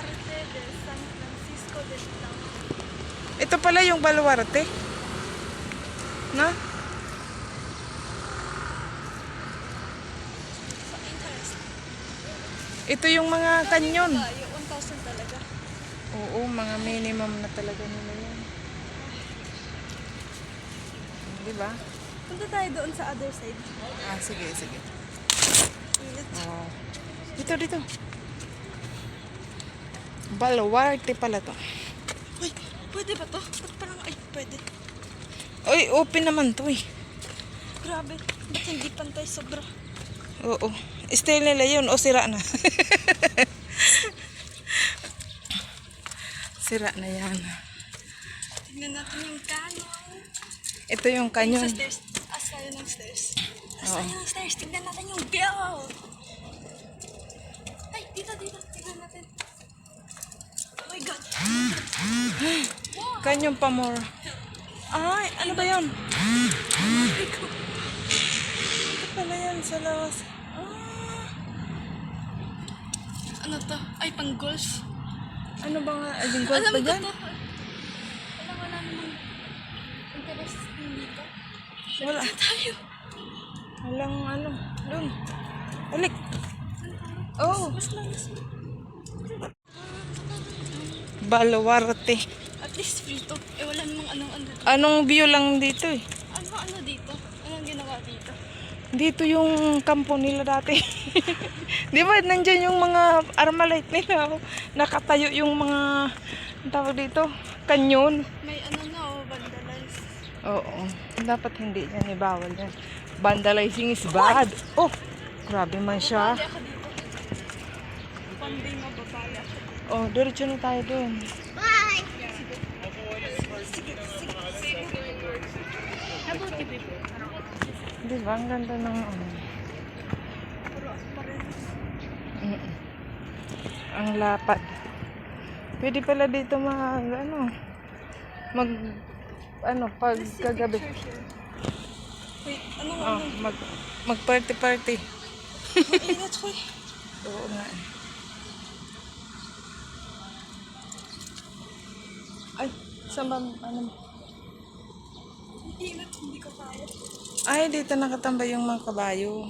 Baluarte de San Francisco de Milano. Ito pala yung Baluarte. No? Sa interest. Ito yung mga kanyon. Yung 1,000 talaga. Oo, mga minimum na talaga nila yan. Diba? Punta tayo doon sa other side. Ah, sige, sige. Init. Oo. Dito, dito. Baluarte pala to. Uy, pwede ba to? Ba't parang, ay, pwede. Uy, open naman to eh. Grabe. Ba't hindi pantay sobra? Oo. Style nila yun o sira na. Sira na yan. Tignan natin yung canon. Ito yung Sa kanyon. stairs. As tayo ng stairs. As Oo. tayo ng stairs. Tignan natin yung bill. Ay, dito, dito. Tignan natin. Oh my God. Kanyon pa more. Ay, ano ba yun? Ito pala yan sa lawas. Ah. Ano to? Ay, pang golf. Ano ba nga? Yung gold Alam ba ko dyan? to. Wala namang interest dito. Wala. Saan tayo? Walang ano. Doon. Balik. Oh. Mas lalas. Baluarte. At least free to. Eh, wala namang anong ano dito. Anong view lang dito eh. Ano dito? Anong ginawa dito? Dito yung kampo nila dati. Di ba, nandyan yung mga Armalite nila. Nakatayo yung mga, ang tawag dito, kanyon. May ano na oh, vandalize. Oo. Dapat hindi yan, ibawal yan. Vandalizing is bad. Oh, grabe man siya. Babali ako dito. One day mababali ako dito. Oh, diretso na tayo dun. Bye! Sige. Habang TV po. Di ba, ang ganda ng ano. Puro pa rin. Mm-mm. Ang lapad. Pwede pala dito pag kagabi. Wait, ano nga? Oh, mag party. Mainit ko eh. Oo nga. Ay, saan ba, ano? Mainit, hindi ko kaya. Ay, dito nakatambay yung mga kabayo.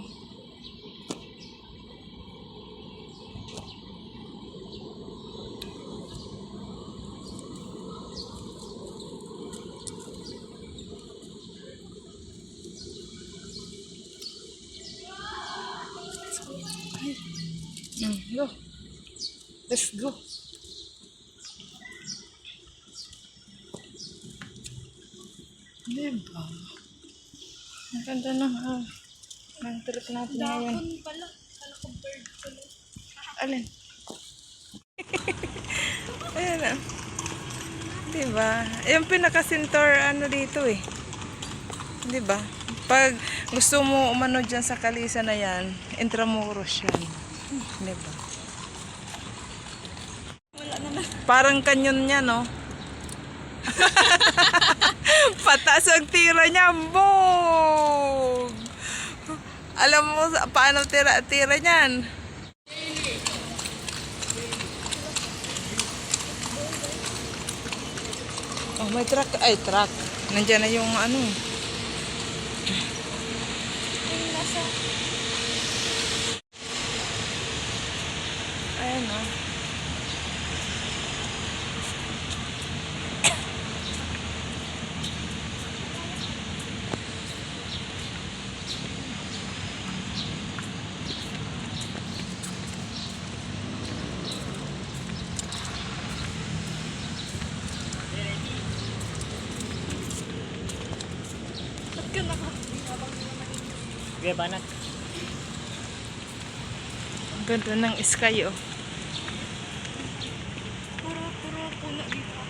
Go. Let's go. Diba? Ang ganda ng trip natin ngayon. Dakon pala. Kala ko bird pala. Alin? Ayan na. Diba? Yung pinaka-center dito eh. Diba? Pag gusto mo umano dyan sa kalisa na yan, Intramuros yan. Diba? Wala naman. Parang kanyon niya, no? Pataas ang tira niya. Boom! Alam mo paano tira niyan? Oh, may truck. Ay, truck. Nandiyan na yung ano. Yung nasa... Ayan, oh. Ba't ka naka... Sige, banat. Ang ganda ng sky, oh. Puro puno dito.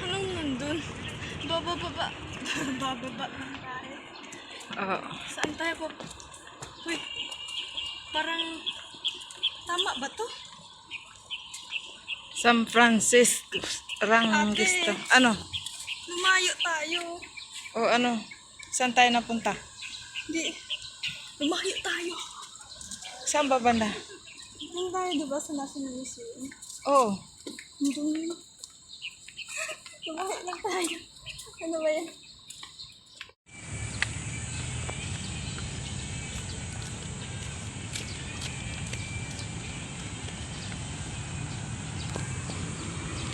Anong nandun? Bababa. Bababa lang tayo. Oo. Saan tayo po? Uy, parang... Tama ba to? San Francisco Rangisto. Ano? Lumayo tayo. O ano? Saan tayo napunta? Hindi. Lumayo tayo. Saan ba banda? Doon tayo, diba, sa National Museum? Oo. Doon. Lumayo lang tayo. Ano ba yan?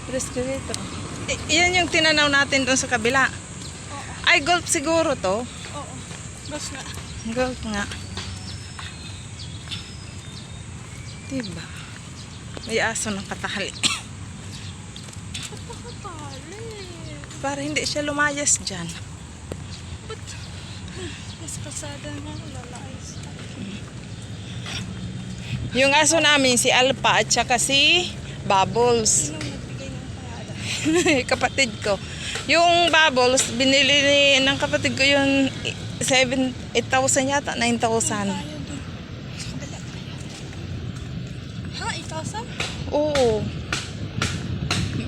Rescurator. Yan yung tinanaw natin doon sa kabila. Ay, golf siguro to. Oo. Bas na. Golf nga. Diba? May aso ng katahali. Nakakatali. Para hindi siya lumayas dyan. Ba't? Mas kasada nga. Lalayas. Yung aso namin, si Alpa at saka si Bubbles. Sinong nagbigay ng pangalan? Kapatid ko. Yung Bubbles, binili ng kapatid ko yung 8,000 yata, 9,000. Tayo dun. Sa kabila tayo. Ha? 8,000? Oo.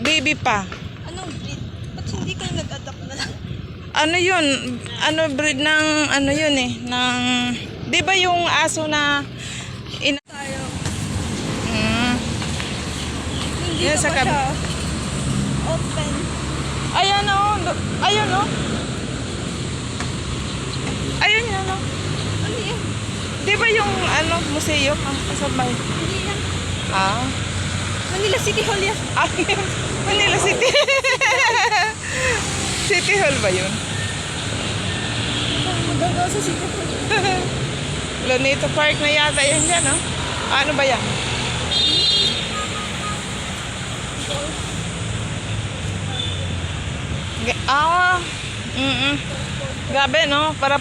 Baby pa. Anong breed? Ba't hindi kayo nag-adapt na lang? Ano yun? Ano breed ng ano yun eh? Ng, di ba yung aso na Tayo. Mm. Hindi Yan ka sa pa siya. Open. Ayan o. Ayun o. Ayun yan o. Ano yan? Di ba yung ano, museum ang kasabay? Hindi yan. Ah. Manila City Hall yan. Manila City. City Hall ba yun? Magagawa sa City Hall. Lonito Park na yata yun dyan, no? Ano ba yan? Grabe, no? Para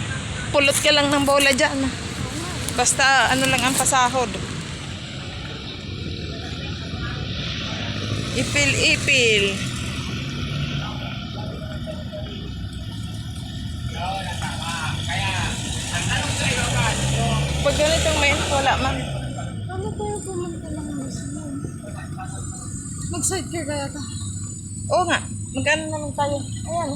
pulot ka lang ng bola dyan. Basta ano lang ang pasahod. Ipil-ipil. Pag ganitong may wala man. Ano tayo pumunta ng museum? Mag-sidecar kaya ka? Oo nga. Magkano naman tayo? Ayan.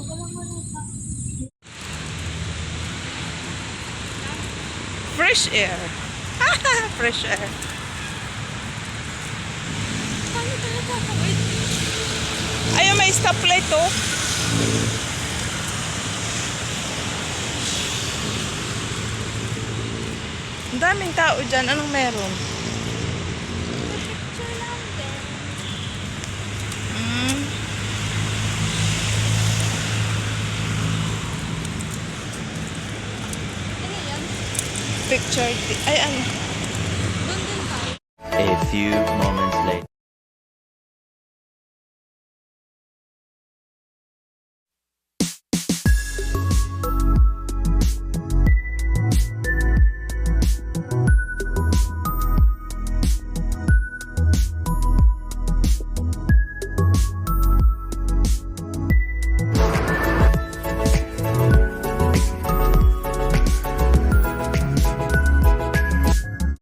Fresh air. Fresh air. Paano tayo kakawit? Ayun, may stoplight to. Ang daming tao dyan. Anong meron? Picture lang din. Mm. Ano yan? Picture. Ay, ano? Doon din tayo. A few moments